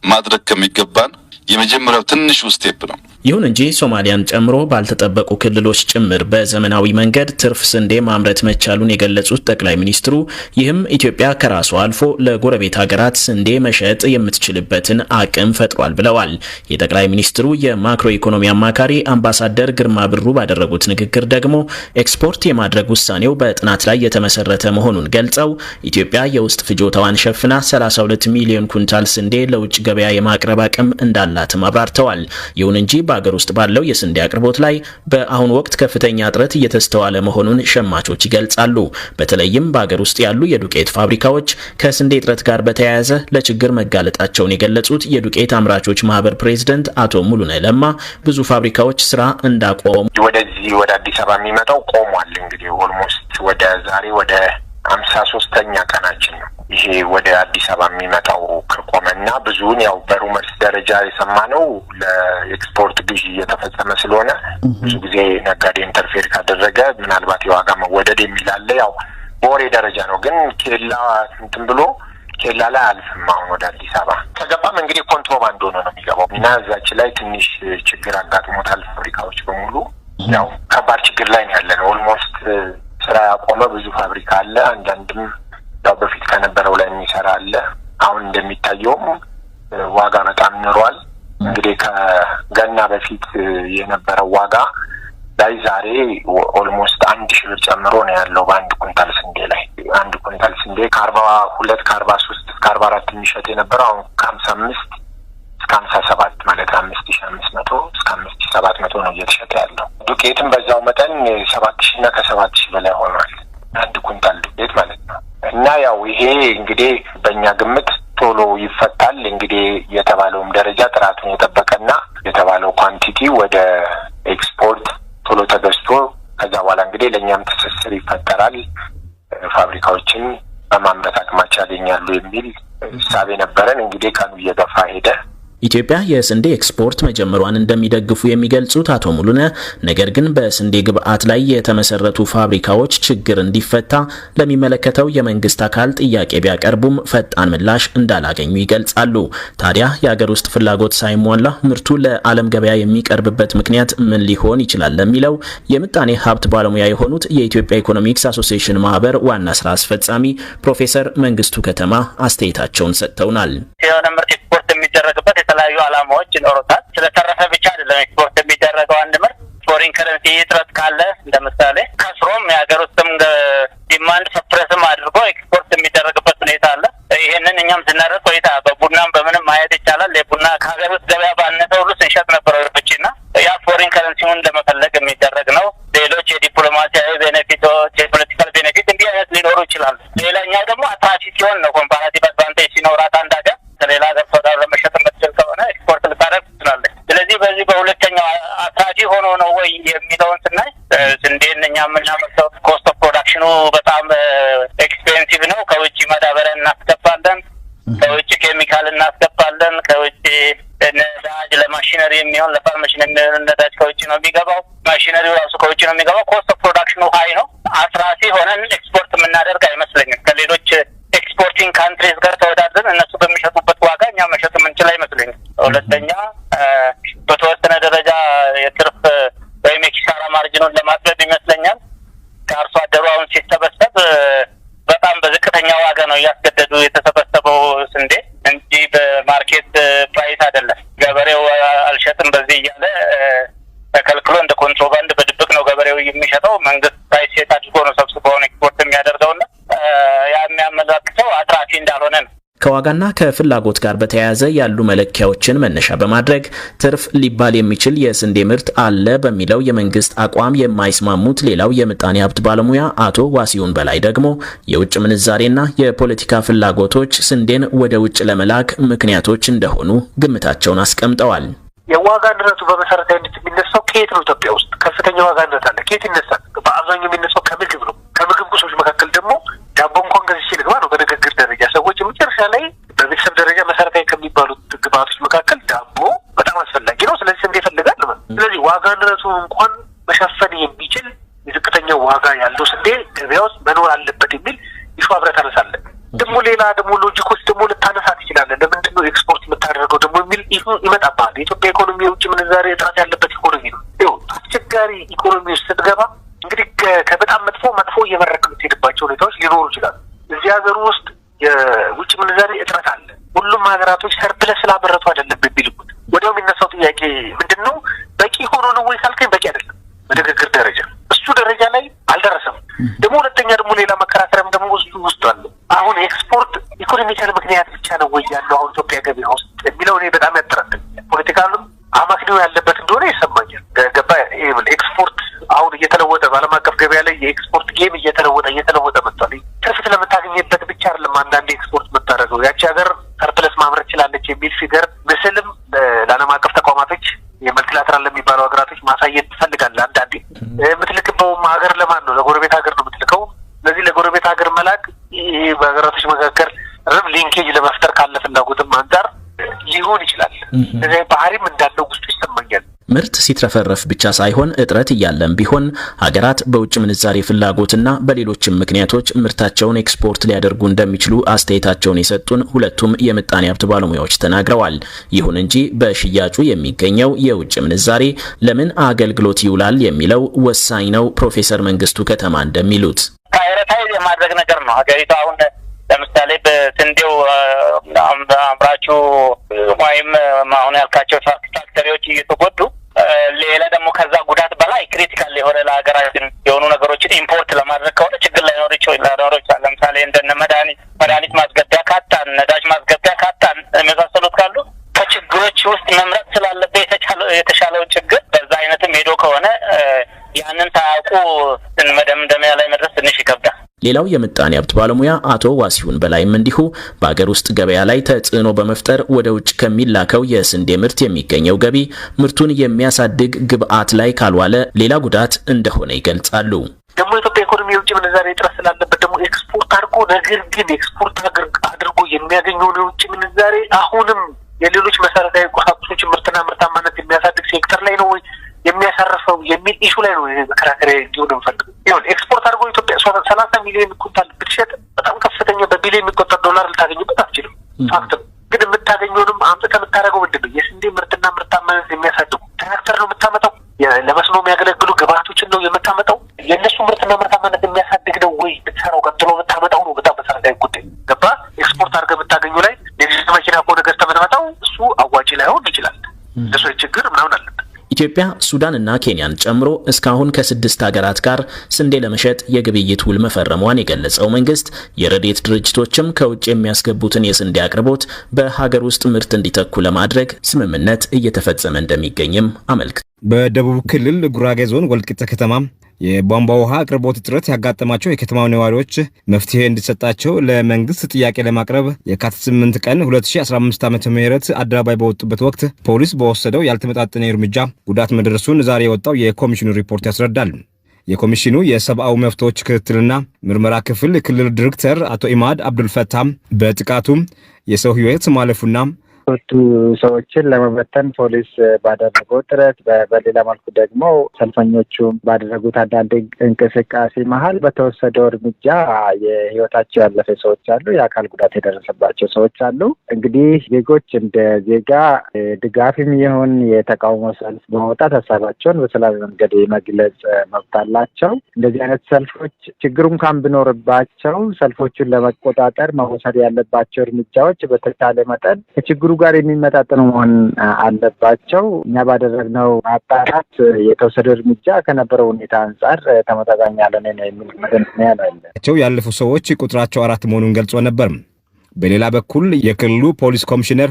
ማድረግ ከሚገባን የመጀመሪያው ትንሹ ስቴፕ ነው። ይሁን እንጂ ሶማሊያን ጨምሮ ባልተጠበቁ ክልሎች ጭምር በዘመናዊ መንገድ ትርፍ ስንዴ ማምረት መቻሉን የገለጹት ጠቅላይ ሚኒስትሩ ይህም ኢትዮጵያ ከራሷ አልፎ ለጎረቤት ሀገራት ስንዴ መሸጥ የምትችልበትን አቅም ፈጥሯል ብለዋል። የጠቅላይ ሚኒስትሩ የማክሮ ኢኮኖሚ አማካሪ አምባሳደር ግርማ ብሩ ባደረጉት ንግግር ደግሞ ኤክስፖርት የማድረግ ውሳኔው በጥናት ላይ የተመሰረተ መሆኑን ገልጸው ኢትዮጵያ የውስጥ ፍጆታዋን ሸፍና 32 ሚሊዮን ኩንታል ስንዴ ለውጭ ገበያ የማቅረብ አቅም እንዳላትም አብራርተዋል። ይሁን እንጂ በአገር ውስጥ ባለው የስንዴ አቅርቦት ላይ በአሁኑ ወቅት ከፍተኛ እጥረት እየተስተዋለ መሆኑን ሸማቾች ይገልጻሉ። በተለይም በአገር ውስጥ ያሉ የዱቄት ፋብሪካዎች ከስንዴ እጥረት ጋር በተያያዘ ለችግር መጋለጣቸውን የገለጹት የዱቄት አምራቾች ማህበር ፕሬዝዳንት አቶ ሙሉነ ለማ ብዙ ፋብሪካዎች ስራ እንዳቆሙ ወደዚህ ወደ አዲስ አበባ የሚመጣው ቆሟል። እንግዲህ ኦልሞስት ወደ ዛሬ ወደ 53ኛ ቀናችን ነው። ይሄ ወደ አዲስ አበባ የሚመጣው ከቆመና ብዙውን ያው በሩመርስ ደረጃ የሰማነው ለኤክስፖርት ግዢ እየተፈጸመ ስለሆነ ብዙ ጊዜ ነጋዴ ኢንተርፌር ካደረገ ምናልባት የዋጋ መወደድ የሚላለ ያው በወሬ ደረጃ ነው። ግን ኬላ እንትን ብሎ ኬላ ላይ አልፍም። አሁን ወደ አዲስ አበባ ከገባም እንግዲህ ኮንትሮባንድ ሆኖ ነው የሚገባው እና እዛች ላይ ትንሽ ችግር አጋጥሞታል። ፋብሪካዎች በሙሉ ያው ከባድ ችግር ላይ ነው ያለነው። ኦልሞስት ስራ ያቆመ ብዙ ፋብሪካ አለ። አንዳንድም ያው በፊት ከነበረው ላይ የሚሰራ አለ። አሁን እንደሚታየውም ዋጋ በጣም ንሯል። እንግዲህ ከገና በፊት የነበረው ዋጋ ላይ ዛሬ ኦልሞስት 1000 ብር ጨምሮ ነው ያለው በአንድ ኩንታል ስንዴ ላይ። አንድ ኩንታል ስንዴ ከ42 ከ43 እስከ 44 የሚሸጥ የነበረው አሁን ከ55 እስከ 57 ማለት 5500 እስከ 5700 ነው እየተሸጠ ያለው። ዱቄትም በዛው መጠን 7000 እና ከ7000 በላይ ሆኗል አንድ ኩንታል ዱቄት ማለት ነው። እና ያው ይሄ እንግዲህ በእኛ ግምት ቶሎ ይፈታል። እንግዲህ የተባለውም ደረጃ ጥራቱን የጠበቀና የተባለው ኳንቲቲ ወደ ኤክስፖርት ቶሎ ተገዝቶ ከዛ በኋላ እንግዲህ ለእኛም ትስስር ይፈጠራል፣ ፋብሪካዎችን በማምረት አቅማቸው ያገኛሉ የሚል እሳቤ ነበረን። እንግዲህ ቀኑ እየገፋ ሄደ። ኢትዮጵያ የስንዴ ኤክስፖርት መጀመሯን እንደሚደግፉ የሚገልጹት አቶ ሙሉነ ነገር ግን በስንዴ ግብዓት ላይ የተመሰረቱ ፋብሪካዎች ችግር እንዲፈታ ለሚመለከተው የመንግስት አካል ጥያቄ ቢያቀርቡም ፈጣን ምላሽ እንዳላገኙ ይገልጻሉ። ታዲያ የሀገር ውስጥ ፍላጎት ሳይሟላ ምርቱ ለዓለም ገበያ የሚቀርብበት ምክንያት ምን ሊሆን ይችላል ለሚለው የምጣኔ ሀብት ባለሙያ የሆኑት የኢትዮጵያ ኢኮኖሚክስ አሶሲዬሽን ማህበር ዋና ስራ አስፈጻሚ ፕሮፌሰር መንግስቱ ከተማ አስተያየታቸውን ሰጥተውናል። የሚደረግበት የተለያዩ ዓላማዎች ይኖሩታል። ስለተረፈ ብቻ አይደለም ኤክስፖርት የሚደረገው። አንድ ምርት ፎሪን ከረንሲ እጥረት ካለ እንደምሳሌ ከስሮም የሀገር ውስጥም ዲማንድ ሰፕሬስም አድርጎ ኤክስፖርት የሚደረግበት ሁኔታ አለ። ይሄንን እኛም ስናደርግ ቆይታ በቡናም በምንም ማየት ይቻላል። የቡና ከሀገር ውስጥ ገበያ ባነሰ ሁሉ ስንሸጥ ነበር ወጪና ያ ፎሪን ከረንሲውን ለመፈለግ የሚደረግ ነው። ሌሎች የዲፕሎማሲያዊ ቤኔፊቶች፣ የፖለቲካል ቤኔፊት እንዲህ አይነት ሊኖሩ ይችላሉ። ሌላኛው ደግሞ አትራፊ ሲሆን ነው። ኮምፓራቲቭ አድቫንቴጅ ሲኖራት አንድ ሀገር ከሌላ ሀገር ወዳው ለመሸጥ የምትችል ከሆነ ኤክስፖርት ልታደርግ ትችላለች። ስለዚህ በዚህ በሁለተኛው አትራፊ ሆኖ ነው ወይ የሚለውን ስናይ ስንዴን እኛ የምናመርተው ኮስት ኦፍ ፕሮዳክሽኑ በጣም ኤክስፔንሲቭ ነው። ከውጭ ማዳበሪያ እናስገባለን፣ ከውጭ ኬሚካል እናስገባለን፣ ከውጭ ነዳጅ ለማሽነሪ የሚሆን ለፋርሜሽን የሚሆን ነዳጅ ከውጭ ነው የሚገባው። ማሽነሪው ራሱ ከውጭ ነው የሚገባው። ኮስት ኦፍ ፕሮዳክሽኑ ሀይ ነው። አትራፊ ሆነን ኤክስፖርት የምናደርግ አይመስለኝም። ከሌሎች ኤክስፖርቲንግ ካንትሪስ ጋር ተወዳድረን እነሱ በሚሸጡበት ዋጋ እኛ መሸጥ የምንችል አይመስለኝም። ሁለተኛ በተወሰነ ደረጃ የትርፍ ወይም የኪሳራ ማርጅኑን ለማጥበብ ይመስለኛል ከአርሶ አደሩ አሁን ሲሰበሰብ በጣም በዝቅተኛ ዋጋ ነው እያስገደዱ የተሰበሰበው ስንዴ እንጂ በማርኬት ፕራይስ አይደለም። ገበሬው አልሸጥም በዚህ እያለ ተከልክሎ እንደ ኮንትሮባንድ በድብቅ ነው ገበሬው የሚሸጠው። መንግስት ፕራይስ ሴት አድርጎ ነው ሰብስበውን ኤክስፖርት የሚያደርገውና ያ የሚያመላክተው አትራፊ እንዳልሆነ ነው። ከዋጋና ከፍላጎት ጋር በተያያዘ ያሉ መለኪያዎችን መነሻ በማድረግ ትርፍ ሊባል የሚችል የስንዴ ምርት አለ በሚለው የመንግስት አቋም የማይስማሙት ሌላው የምጣኔ ሀብት ባለሙያ አቶ ዋሲሁን በላይ ደግሞ የውጭ ምንዛሬና የፖለቲካ ፍላጎቶች ስንዴን ወደ ውጭ ለመላክ ምክንያቶች እንደሆኑ ግምታቸውን አስቀምጠዋል። የዋጋ ንረቱ በመሰረታዊነት የሚነሳው ከየት ነው? ኢትዮጵያ ውስጥ ከፍተኛ ዋጋ ንረት አለ። ከየት ይነሳል? በአብዛኛው የሚነሳው ከምግብ ነው። ከምግብ ቁሶች መካከል ደግሞ ዳቦ እንኳን ገዝቼ ልግባ ነው በንግግር ደረጃ። ሰዎች መጨረሻ ላይ በቤተሰብ ደረጃ መሰረታዊ ከሚባሉት ግብአቶች መካከል ዳቦ በጣም አስፈላጊ ነው። ስለዚህ ስንዴ ይፈልጋል። ስለዚህ ዋጋ ንረቱ እንኳን መሸፈን የሚችል የዝቅተኛ ዋጋ ያለው ስንዴ ገበያ ውስጥ መኖር አለበት የሚል ይሹ አብረን ታነሳለን። ደግሞ ሌላ ደግሞ ሎጂኮች ደግሞ ልታነሳ ትችላለህ። ለምንድን ነው ኤክስፖርት የምታደርገው ይመጣባል። የኢትዮጵያ ኢኮኖሚ የውጭ ምንዛሬ እጥረት ያለበት ኢኮኖሚ ነው። ይኸው አስቸጋሪ ኢኮኖሚ ውስጥ ስትገባ እንግዲህ ከበጣም መጥፎ እየመረክ የምትሄድባቸው ሁኔታዎች ሊኖሩ ይችላሉ። እዚህ ሀገር ውስጥ የውጭ ምንዛሬ እጥረት አለ። ሁሉም ሀገራቶች ሰርፕለስ ስላመረቱ አይደለም የሚልኩት። ወዲያው የሚነሳው ጥያቄ ምንድን ነው? በቂ ሆኖ ነው ወይ ካልከኝ በቂ አይደለም። በንግግር ደረጃ እሱ ደረጃ ላይ አልደረሰም። ደግሞ ሁለተኛ ደግሞ ሌላ መከራከሪያም ደግሞ ውስጡ አለ። አሁን ኤክስፖርት ኢኮኖሚካል ምክንያት ብቻ ነው ወይ ያለው አሁን ኢትዮጵያ ገበያ ውስጥ የሚለው እኔ በጣም ያጠራጥረኛል። ፖለቲካሉም አማክኒው ያለበት እንደሆነ ይሰማኛል። ገባ ኤክስፖርት አሁን እየተለወጠ በዓለም አቀፍ ገበያ ላይ የኤክስፖርት ጌም እየተለወጠ መጥቷል። ትርፍ ስለምታገኝበት ብቻ አይደለም አንዳንዴ ኤክስፖርት የምታደርገው ያቺ ሀገር ሰርፕለስ ማምረት ችላለች የሚል ፊገር ምስልም ለዓለም አቀፍ ተቋማቶች የመልቲላተራል ለሚባለው ሀገራቶች ማሳየት ትፈልጋለህ። አንዳንዴ የምትልክበውም ሀገር ለማን ነው? ለጎረቤት ሀገር ነው የምትልከው። ስለዚህ ለጎረቤት ሀገር መላክ ይህ በሀገራቶች መካከል ሊንኬጅ ለመፍጠር ካለ ፍላጎትም አንጻር ሊሆን ይችላል። ስለዚህ ባህሪም እንዳለው ውስጡ ይሰማኛል። ምርት ሲትረፈረፍ ብቻ ሳይሆን እጥረት እያለም ቢሆን ሀገራት በውጭ ምንዛሬ ፍላጎትና በሌሎችም ምክንያቶች ምርታቸውን ኤክስፖርት ሊያደርጉ እንደሚችሉ አስተያየታቸውን የሰጡን ሁለቱም የምጣኔ ሀብት ባለሙያዎች ተናግረዋል። ይሁን እንጂ በሽያጩ የሚገኘው የውጭ ምንዛሬ ለምን አገልግሎት ይውላል የሚለው ወሳኝ ነው። ፕሮፌሰር መንግስቱ ከተማ እንደሚሉት ፕራዮሪታይዝ የማድረግ ነገር ነው። ሀገሪቱ አሁን ለምሳሌ በስንዴው አምራቹ ወይም አሁን ያልካቸው ፋክተሪዎች እየተጎዱ ሌላ ደግሞ ከዛ ጉዳት በላይ ክሪቲካል የሆነ ለሀገራችን የሆኑ ነገሮችን ኢምፖርት ለማድረግ ከሆነ ችግር ላይኖር ይችላል። ለምሳሌ እንደነ መድኃኒት ማስገቢያ ካጣን፣ ነዳጅ ማስገቢያ ካጣን የመሳሰሉት ካሉ ከችግሮች ውስጥ መምረጥ ስላለበት የተሻለውን ችግር በዛ አይነትም ሄዶ ከሆነ ያንን ሳያውቁ መደምደሚያ ላይ መድረስ ትንሽ ይከብዳል። ሌላው የምጣኔ ሀብት ባለሙያ አቶ ዋሲሁን በላይም እንዲሁ በአገር ውስጥ ገበያ ላይ ተጽዕኖ በመፍጠር ወደ ውጭ ከሚላከው የስንዴ ምርት የሚገኘው ገቢ ምርቱን የሚያሳድግ ግብአት ላይ ካልዋለ ሌላ ጉዳት እንደሆነ ይገልጻሉ። ደግሞ የኢትዮጵያ ኢኮኖሚ የውጭ ምንዛሬ እጥረት ስላለበት ደግሞ ኤክስፖርት አድርጎ ነገር ግን ኤክስፖርት አድርጎ የሚያገኘውን የውጭ ምንዛሬ አሁንም የሌሎች መሰረታዊ ቁሳቁሶች ምርትና ምርታማነት የሚያሳድግ ሴክተር ላይ ነው ወይ የሚያሳርፈው የሚል ኢሹ ላይ ነው መከራከሪያ እንዲሆን እንፈልገው። ይሁን ኤክስፖርት አድርጎ ኢትዮጵያ 30 ሚሊዮን ኩንታል ብትሸጥ በጣም ከፍተኛ በቢሊዮን የሚቆጠር ዶላር ልታገኝበት አትችልም። ፋክት ግን የምታገኘውንም አምጥተህ የምታደርገው ምንድን ነው? የስንዴ ምርትና ምርታማነት የሚያሳድጉ ትራክተር ነው የምታመጣው? ለመስኖ የሚያገለግሉ ግብአቶችን ነው የምታመጣው? የእነሱ ምርትና ምርታማነት የሚያሳድግ ነው ወይ ብትሰራው ቀጥሎ የምታመጣው ነው በጣም መሰረታዊ ጉዳይ። ገባ ኤክስፖርት አድርገህ የምታገኘው ላይ የዚህ መኪና ከሆነ ገዝተህ የምትመጣው እሱ አዋጪ ላይሆን ይችላል። እሱ ችግር ምናምን አለ። ኢትዮጵያ ሱዳንና ኬንያን ጨምሮ እስካሁን ከ6 ሀገራት ጋር ስንዴ ለመሸጥ የግብይት ውል መፈረሟን የገለጸው መንግስት የረድኤት ድርጅቶችም ከውጭ የሚያስገቡትን የስንዴ አቅርቦት በሀገር ውስጥ ምርት እንዲተኩ ለማድረግ ስምምነት እየተፈጸመ እንደሚገኝም አመልክቷል። በደቡብ ክልል ጉራጌ ዞን ወልቂጤ ከተማ የቧንቧ ውሃ አቅርቦት እጥረት ያጋጠማቸው የከተማው ነዋሪዎች መፍትሄ እንዲሰጣቸው ለመንግስት ጥያቄ ለማቅረብ የካቲት 8 ቀን 2015 ዓ.ም አደባባይ በወጡበት ወቅት ፖሊስ በወሰደው ያልተመጣጠነ እርምጃ ጉዳት መድረሱን ዛሬ የወጣው የኮሚሽኑ ሪፖርት ያስረዳል። የኮሚሽኑ የሰብአዊ መብቶች ክትትልና ምርመራ ክፍል ክልል ዲሬክተር አቶ ኢማድ አብዱልፈታም በጥቃቱ የሰው ህይወት ማለፉና ሶስቱ ሰዎችን ለመበተን ፖሊስ ባደረገው ጥረት በሌላ መልኩ ደግሞ ሰልፈኞቹ ባደረጉት አንዳንድ እንቅስቃሴ መሀል በተወሰደው እርምጃ የህይወታቸው ያለፈ ሰዎች አሉ፣ የአካል ጉዳት የደረሰባቸው ሰዎች አሉ። እንግዲህ ዜጎች እንደ ዜጋ ድጋፍም ይሁን የተቃውሞ ሰልፍ በመውጣት ሀሳባቸውን በሰላማዊ መንገድ የመግለጽ መብት አላቸው። እንደዚህ አይነት ሰልፎች ችግሩ እንኳን ቢኖርባቸው ሰልፎቹን ለመቆጣጠር መወሰድ ያለባቸው እርምጃዎች በተቻለ መጠን ከችግሩ ጋር የሚመጣጠኑ መሆን አለባቸው። እኛ ባደረግነው ማጣራት የተወሰደው እርምጃ ከነበረው ሁኔታ አንጻር ተመጣጣኝ ያለ ነው የሚል መደምደሚያ ያላቸው ያለፉ ሰዎች ቁጥራቸው 4 መሆኑን ገልጾ ነበር። በሌላ በኩል የክልሉ ፖሊስ ኮሚሽነር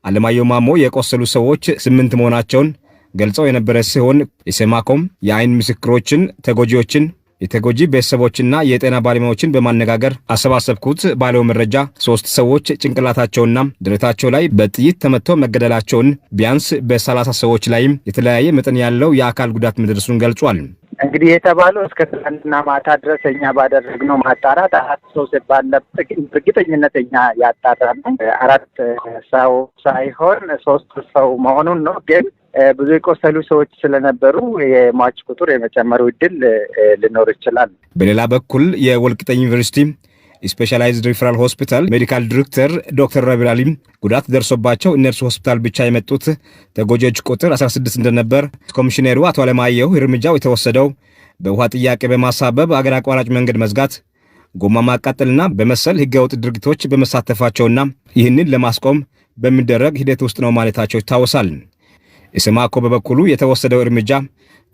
አለማየሁ ማሞ የቆሰሉ ሰዎች 8 መሆናቸውን ገልጸው የነበረ ሲሆን የሰማኮም የአይን ምስክሮችን፣ ተጎጂዎችን፣ የተጎጂ ቤተሰቦችና የጤና ባለሙያዎችን በማነጋገር አሰባሰብኩት ባለው መረጃ 3 ሰዎች ጭንቅላታቸውና ደረታቸው ላይ በጥይት ተመተው መገደላቸውን ቢያንስ በ30 ሰዎች ላይም የተለያየ መጠን ያለው የአካል ጉዳት መድረሱን ገልጿል። እንግዲህ የተባለው እስከ ትናንትና ማታ ድረስ እኛ ባደረግነው ማጣራት 4 ሰው ባለበት እርግጠኝነት እኛ ያጣራነው 4 ሰው ሳይሆን 3 ሰው መሆኑን ነው። ግን ብዙ የቆሰሉ ሰዎች ስለነበሩ የሟች ቁጥር የመጨመሩ እድል ሊኖር ይችላል። በሌላ በኩል የወልቂጤ ዩኒቨርሲቲ ስፔሻላይዝድ ሪፈራል ሆስፒታል ሜዲካል ዲሬክተር ዶክተር ረቢል አሊም ጉዳት ደርሶባቸው እነርሱ ሆስፒታል ብቻ የመጡት ተጎጂዎች ቁጥር 16 እንደነበር ኮሚሽነሩ አቶ አለማየሁ እርምጃው የተወሰደው በውሃ ጥያቄ በማሳበብ አገር አቋራጭ መንገድ መዝጋት፣ ጎማ ማቃጠልና በመሰል ህገወጥ ድርጊቶች በመሳተፋቸውና ይህንን ለማስቆም በሚደረግ ሂደት ውስጥ ነው ማለታቸው ይታወሳል። ኢሰማኮ በበኩሉ የተወሰደው እርምጃ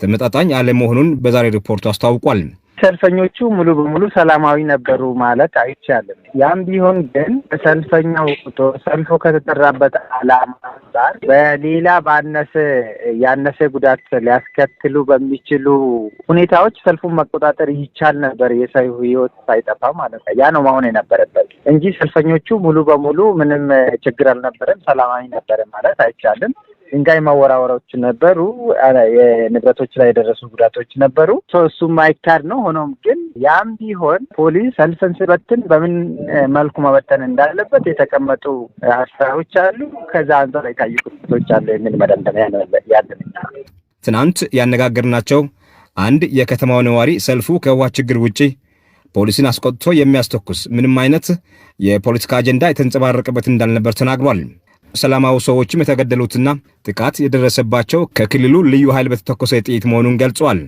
ተመጣጣኝ አለመሆኑን በዛሬ ሪፖርቱ አስታውቋል። ሰልፈኞቹ ሙሉ በሙሉ ሰላማዊ ነበሩ ማለት አይቻልም። ያም ቢሆን ግን በሰልፈኛው ቁጥር ሰልፎ ከተጠራበት ዓላማ አንጻር በሌላ ያነሰ ጉዳት ሊያስከትሉ በሚችሉ ሁኔታዎች ሰልፉን መቆጣጠር ይቻል ነበር፣ የሰው ህይወት ሳይጠፋ ማለት ነው። ያ ነው መሆን የነበረበት እንጂ ሰልፈኞቹ ሙሉ በሙሉ ምንም ችግር አልነበረም፣ ሰላማዊ ነበረ ማለት አይቻልም። ድንጋይ ማወራወሮች ነበሩ፣ የንብረቶች ላይ የደረሱ ጉዳቶች ነበሩ። እሱም ማይካድ ነው። ሆኖም ግን ያም ቢሆን ፖሊስ ሰልፍን ሲበትን በምን መልኩ መበተን እንዳለበት የተቀመጡ ሀሳቦች አሉ። ከዛ አንጻር የታዩ ክፍተቶች አሉ የሚል መደምደሚያ ያለን። ትናንት ያነጋገርናቸው አንድ የከተማው ነዋሪ ሰልፉ ከውሃ ችግር ውጪ ፖሊስን አስቆጥቶ የሚያስተኩስ ምንም አይነት የፖለቲካ አጀንዳ የተንጸባረቀበት እንዳልነበር ተናግሯል። ሰላማዊ ሰዎችም የተገደሉትና ጥቃት የደረሰባቸው ከክልሉ ልዩ ኃይል በተተኮሰ ጥይት መሆኑን ገልጿል።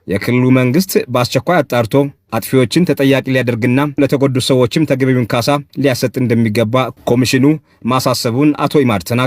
የክልሉ መንግስት በአስቸኳይ አጣርቶ አጥፊዎችን ተጠያቂ ሊያደርግና ለተጎዱ ሰዎችም ተገቢውን ካሳ ሊያሰጥ እንደሚገባ ኮሚሽኑ ማሳሰቡን አቶ ኢማድ ተናግሯል።